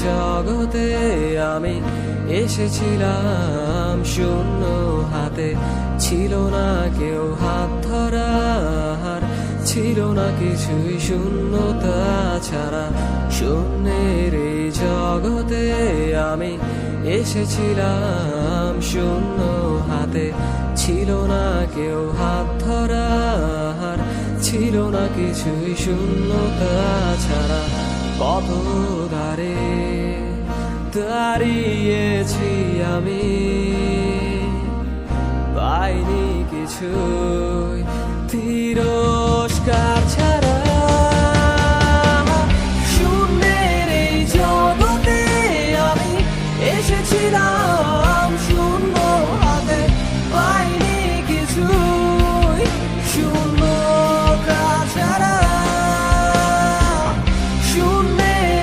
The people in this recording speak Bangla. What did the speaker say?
জগতে আমি এসেছিলাম শূন্য হাতে, ছিল না কেউ হাত ধরার, ছিল না কিছুই শূন্যতা ছাড়া। শূন্যের এই জগতে আমি এসেছিলাম শূন্য হাতে, ছিল না কেউ হাত ধরার, ছিল না কিছুই শূন্যতা ছাড়া। কত দ্বারে দাঁড়িয়েছি আমি, পাইনি কিছুই তিরস্কার।